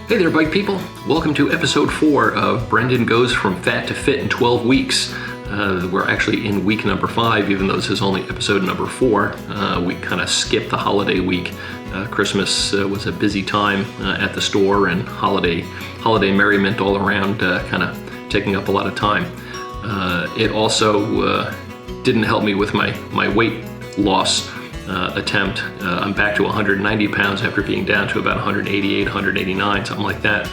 Hey there, bike people. Welcome to episode 4 of Brendan Goes From Fat to Fit in 12 Weeks. We're actually in week number 5, even though this is only episode number 4. We kind of skipped the holiday week. Christmas was a busy time at the store, and holiday merriment all around, kind of taking up a lot of time. It also didn't help me with my weight loss attempt. I'm back to 190 pounds after being down to about 188, 189, something like that.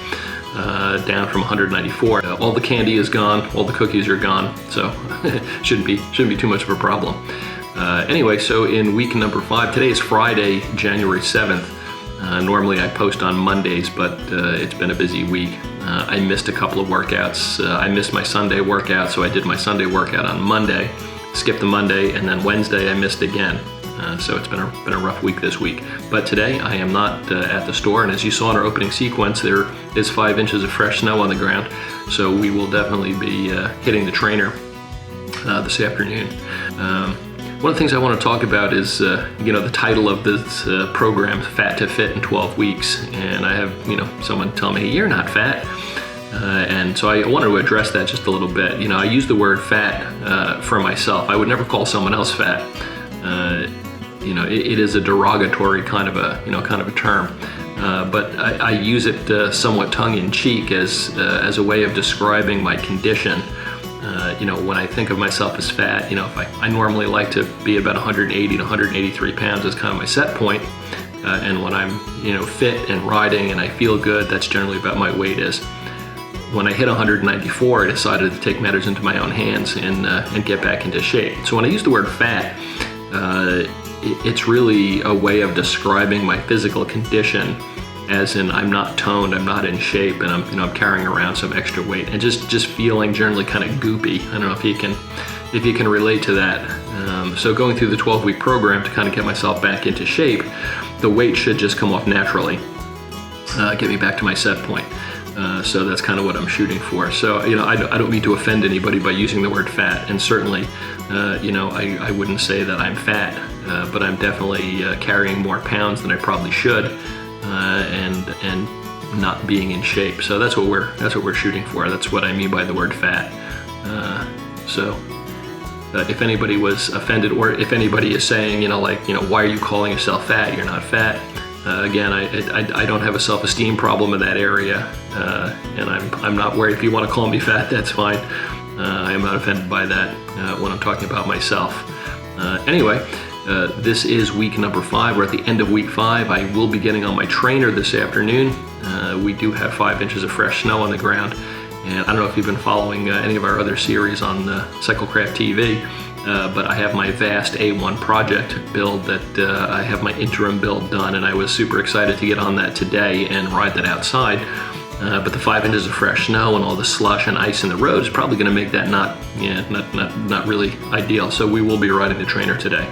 Down from 194. All the candy is gone, all the cookies are gone, so shouldn't be too much of a problem. Anyway, so in week number 5, today is Friday, January 7th. Normally I post on Mondays, but it's been a busy week. I missed a couple of workouts. I missed my Sunday workout, so I did my Sunday workout on Monday, skipped the Monday, and then Wednesday I missed again. So it's been a rough week this week. But today I am not at the store, and as you saw in our opening sequence, there is 5 inches of fresh snow on the ground. So we will definitely be hitting the trainer this afternoon. One of the things I want to talk about is, the title of this program, Fat to Fit in 12 Weeks. And I have, someone tell me, you're not fat. And so I wanted to address that just a little bit. I use the word fat for myself. I would never call someone else fat. It is a derogatory kind of a term, but I use it somewhat tongue-in-cheek as a way of describing my condition. When I think of myself as fat, if I normally like to be about 180 to 183 pounds is kind of my set point, and when I'm fit and riding and I feel good, that's generally about my weight is. When I hit 194, I decided to take matters into my own hands and get back into shape. So when I use the word fat, it's really a way of describing my physical condition, as in I'm not toned, I'm not in shape, and I'm carrying around some extra weight and just feeling generally kind of goopy. I don't know if you can relate to that. So going through the 12-week program to kind of get myself back into shape, the weight should just come off naturally, get me back to my set point. So that's kind of what I'm shooting for. So, I don't mean to offend anybody by using the word fat, and certainly, I wouldn't say that I'm fat, but I'm definitely carrying more pounds than I probably should, and not being in shape. So that's what we're shooting for. That's what I mean by the word fat. If anybody was offended, or if anybody is saying, why are you calling yourself fat? You're not fat. Again, I don't have a self-esteem problem in that area, and I'm not worried. If you want to call me fat, that's fine. I am not offended by that when I'm talking about myself. Anyway, this is week number 5. We're at the end of week 5. I will be getting on my trainer this afternoon. We do have 5 inches of fresh snow on the ground, and I don't know if you've been following any of our other series on Cyclecraft TV. But I have my vast A1 project build that I have my interim build done, and I was super excited to get on that today and ride that outside. But the 5 inches of fresh snow and all the slush and ice in the road is probably going to make that not really ideal. So we will be riding the trainer today.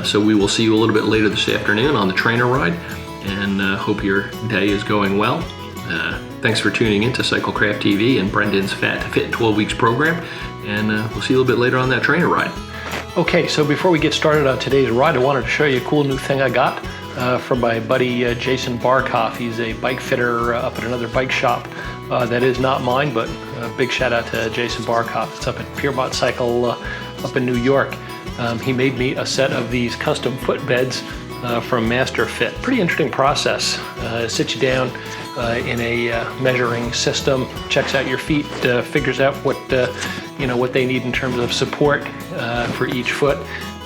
So we will see you a little bit later this afternoon on the trainer ride, and hope your day is going well. Thanks for tuning in to Cyclecraft TV and Brendan's Fat to Fit in 12 Weeks program. And we'll see you a little bit later on that trainer ride. Okay, so before we get started on today's ride, I wanted to show you a cool new thing I got from my buddy Jason Barkoff. He's a bike fitter up at another bike shop that is not mine, but a big shout out to Jason Barkoff. It's up at Piermont Cycle up in New York. He made me a set of these custom footbeds from Master Fit. Pretty interesting process. Sits you down in a measuring system, checks out your feet, figures out what they need in terms of support for each foot.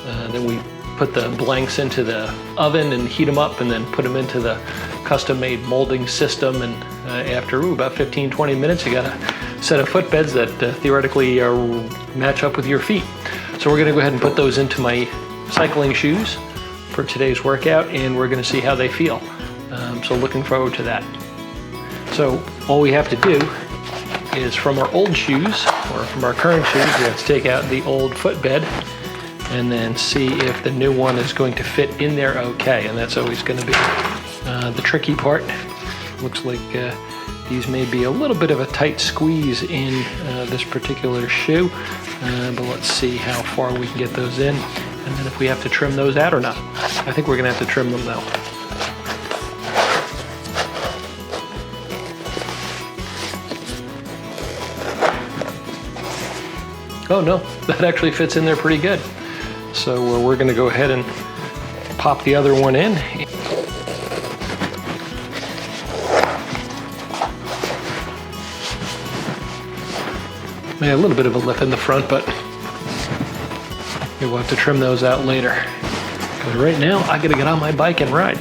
Then we put the blanks into the oven and heat them up, and then put them into the custom-made molding system. And after about 15-20 minutes, you got a set of footbeds that theoretically match up with your feet. So we're going to go ahead and put those into my cycling shoes for today's workout, and we're going to see how they feel. So looking forward to that. So all we have to do is, from our old shoes, or from our current shoes, we have to take out the old footbed and then see if the new one is going to fit in there okay. And that's always going to be the tricky part. Looks like these may be a little bit of a tight squeeze in this particular shoe, but let's see how far we can get those in, and then if we have to trim those out or not. I think we're going to have to trim them though. Oh no, that actually fits in there pretty good. So we're gonna go ahead and pop the other one in. Yeah, a little bit of a lip in the front, but we'll have to trim those out later. Because right now, I gotta get on my bike and ride.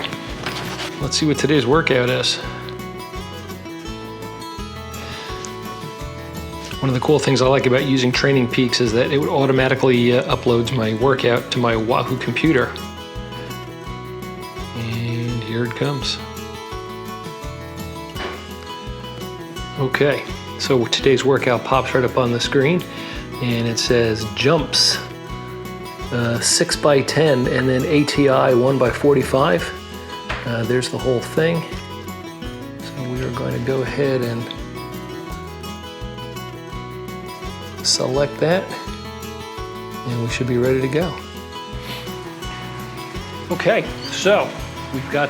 Let's see what today's workout is. One of the cool things I like about using Training Peaks is that it automatically uploads my workout to my Wahoo computer. And here it comes. Okay, so today's workout pops right up on the screen, and it says jumps 6x10 and then ATI 1x45. There's the whole thing. So we are going to go ahead and select that, and we should be ready to go. Okay, so we've got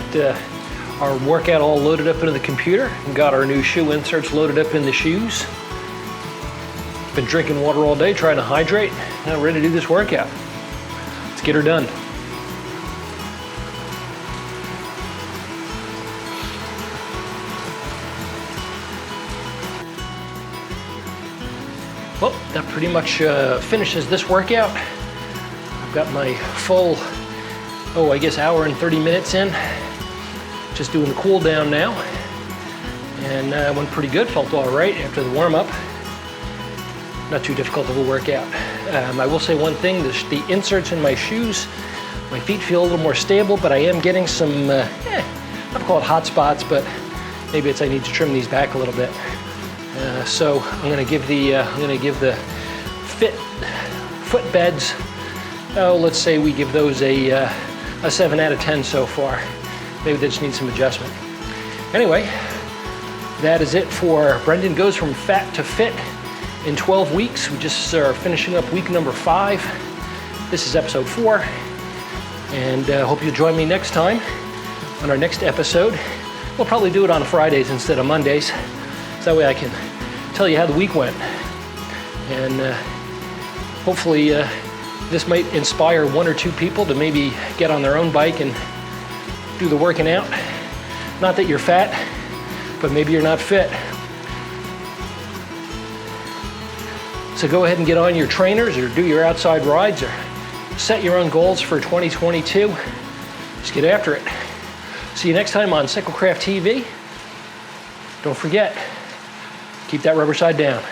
our workout all loaded up into the computer. We've got our new shoe inserts loaded up in the shoes. Been drinking water all day, trying to hydrate. Now ready to do this workout. Let's get her done. Well, that pretty much finishes this workout. I've got my full, I guess hour and 30 minutes in. Just doing the cool down now. And went pretty good, felt all right after the warm up. Not too difficult of a workout. I will say one thing, the inserts in my shoes, my feet feel a little more stable, but I am getting some, not call it hot spots, but maybe it's I need to trim these back a little bit. So I'm going to give the footbeds. Let's say we give those a 7 out of 10 so far. Maybe they just need some adjustment. Anyway, that is it for Brendan Goes From Fat to Fit in 12 weeks. We just are finishing up week number 5. This is episode 4, and hope you'll join me next time on our next episode. We'll probably do it on Fridays instead of Mondays. So that way I can tell you how the week went. And hopefully this might inspire 1 or 2 people to maybe get on their own bike and do the working out. Not that you're fat, but maybe you're not fit. So go ahead and get on your trainers or do your outside rides or set your own goals for 2022. Just get after it. See you next time on Cyclecraft TV. Don't forget, keep that rubber side down.